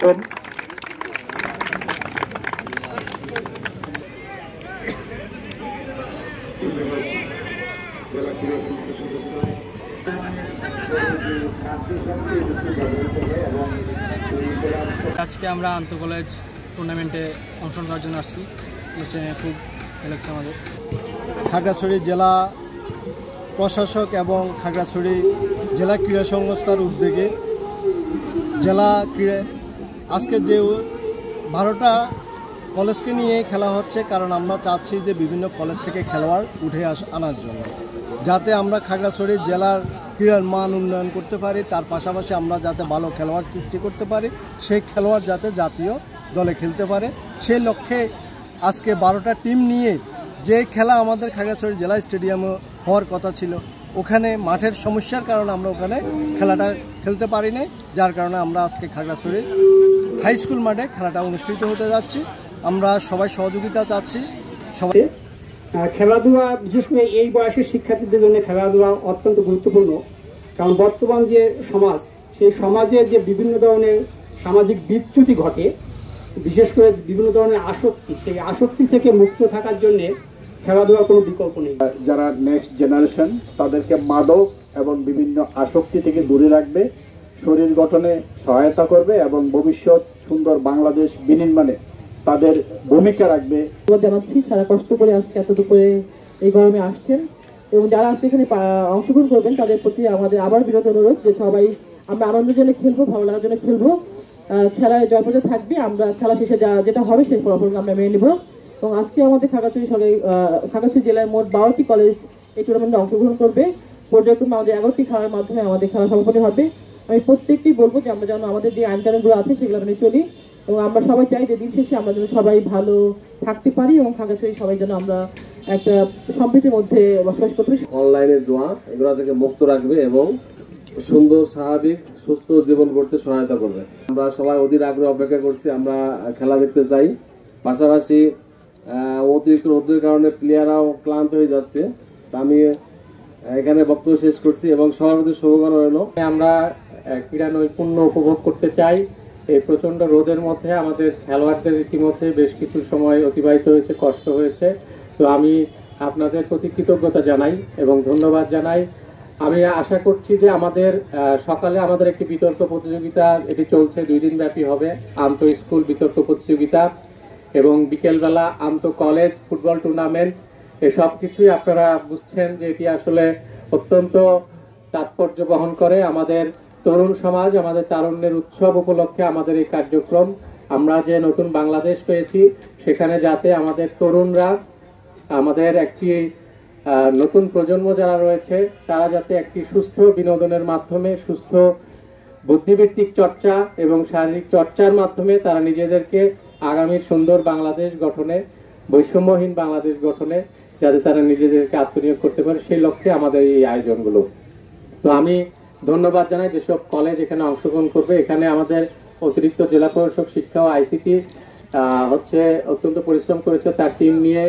আজকে আমরা আন্তঃ কলেজ টুর্নামেন্টে অংশগ্রহণ করার জন্য আসছি। খুব ভালো লাগছে আমাদের। খাগড়াছড়ি জেলা প্রশাসক এবং খাগড়াছড়ি জেলা ক্রীড়া সংস্থার উদ্যোগে জেলা ক্রীড়া আজকে যে 12টা কলেজকে নিয়ে খেলা হচ্ছে, কারণ আমরা চাচ্ছি যে বিভিন্ন কলেজ থেকে খেলোয়াড় উঠে আনার জন্য, যাতে আমরা খাগড়াছড়ি জেলার ক্রীড়ার মান উন্নয়ন করতে পারি, তার পাশাপাশি আমরা যাতে ভালো খেলোয়াড় সৃষ্টি করতে পারি, সেই খেলোয়াড় যাতে জাতীয় দলে খেলতে পারে, সেই লক্ষ্যে আজকে 12টা টিম নিয়ে যে খেলা আমাদের খাগড়াছড়ি জেলা স্টেডিয়ামে হওয়ার কথা ছিল, ওখানে মাঠের সমস্যার কারণে আমরা ওখানে খেলাটা খেলতে পারি নাই, যার কারণে আমরা আজকে খাগড়াছড়ি হাই স্কুল মাঠে খেলাটা অনুষ্ঠিত হতে যাচ্ছি। আমরা সবাই সহযোগিতা চাচ্ছি। সবাই খেলাধুলা, বিশেষ করে এই বয়সের শিক্ষার্থীদের জন্য খেলাধুলা অত্যন্ত গুরুত্বপূর্ণ, কারণ বর্তমান যে সমাজ, সেই সমাজে যে বিভিন্ন ধরনের সামাজিক বিচ্যুতি ঘটে, বিশেষ করে বিভিন্ন ধরনের আসক্তি, সেই আসক্তি থেকে মুক্ত থাকার জন্য খেলাধুলার কোনো বিকল্প নেই। যারা নেক্সট জেনারেশন, তাদেরকে মাদক এবং বিভিন্ন আসক্তি থেকে দূরে রাখবে, শরীর গঠনে সহায়তা করবে এবং ভবিষ্যৎ সুন্দর বাংলাদেশ বিনির্মাণে তাদের ভূমিকা রাখবে। জানাচ্ছি যারা কষ্ট করে আজকে এত দুপুরে এই গরমে আসছেন এবং যারা আজকে এখানে অংশগ্রহণ করবেন, তাদের প্রতি আমাদের আবার বিরত অনুরোধ যে সবাই আমরা আনন্দের জন্য খেলবো, ভালো লাগার জন্য খেলবো। খেলায় জয়পজয় থাকবে, আমরা খেলা শেষে যেটা হবে সেই ফলাফলকে আমরা মেনে নেব। এবং আজকে আমাদের খাগড়াছড়ি জেলায় মোট 12টি কলেজ এই টুর্নামেন্টে অংশগ্রহণ করবে। পর্যায়ক্রমে আমাদের 11টি খেলার মাধ্যমে আমাদের খেলা সমাপনী হবে। আমি প্রত্যেকটি বলবো যে আমরা যেন আমাদের যে আইন কানুনগুলো আছে সেগুলো মেনে চলি, এবং আমরা সবাই চাই যে দিন শেষে আমরা যেন সবাই ভালো থাকতে পারি এবং খাগড়াছড়ি সবাই যেন আমরা একটা সম্প্রীতির মধ্যে বসবাস করতে পারি। অনলাইনে জুয়া এগুলো থেকে মুক্ত রাখবে এবং সুন্দর স্বাভাবিক সুস্থ জীবন গড়তে সহায়তা করবে। আমরা সবাই অধীর আগ্রহে অপেক্ষা করছি, আমরা খেলা দেখতে চাই। পাশাপাশি অতিরিক্ত রোদের কারণে প্লেয়াররাও ক্লান্ত হয়ে যাচ্ছে। আমি এখানে বক্তব্য শেষ করছি এবং সবার প্রতি শুভকামনা রইল। আমরা ক্রীড়া নৈপুণ্য উপভোগ করতে চাই। এই প্রচণ্ড রোদের মধ্যে আমাদের খেলোয়াড়দের ইতিমধ্যে বেশ কিছু সময় অতিবাহিত হয়েছে, কষ্ট হয়েছে। তো আমি আপনাদের প্রতি কৃতজ্ঞতা জানাই এবং ধন্যবাদ জানাই। আমি আশা করছি যে আমাদের সকালে আমাদের একটি বিতর্ক প্রতিযোগিতা, এটি চলছে 2 দিন ব্যাপী হবে, আন্তঃ স্কুল বিতর্ক প্রতিযোগিতা, এবং বিকেলবেলা আন্তঃ কলেজ ফুটবল টুর্নামেন্ট। এসব কিছুই আপনারা বুঝছেন যে এটি আসলে অত্যন্ত তাৎপর্য বহন করে। আমাদের তরুণ সমাজ, আমাদের তারুণ্যের উৎসব উপলক্ষে আমাদের এই কার্যক্রম। আমরা যে নতুন বাংলাদেশ পেয়েছি, সেখানে যাতে আমাদের তরুণরা, আমাদের একটি নতুন প্রজন্ম যারা রয়েছে, তারা যাতে একটি সুস্থ বিনোদনের মাধ্যমে, সুস্থ বুদ্ধিভিত্তিক চর্চা এবং শারীরিক চর্চার মাধ্যমে তারা নিজেদেরকে আগামীর সুন্দর বাংলাদেশ গঠনে, বৈষম্যহীন বাংলাদেশ গঠনে যাতে তারা নিজেদেরকে আত্মনিয়োগ করতে পারে, সেই লক্ষ্যে আমাদের এই আয়োজনগুলো। তো আমি ধন্যবাদ জানাই যেসব কলেজ এখানে অংশগ্রহণ করবে। এখানে আমাদের অতিরিক্ত জেলা প্রশাসক শিক্ষা ও আইসিটি অত্যন্ত পরিশ্রম করেছে তার টিম নিয়ে।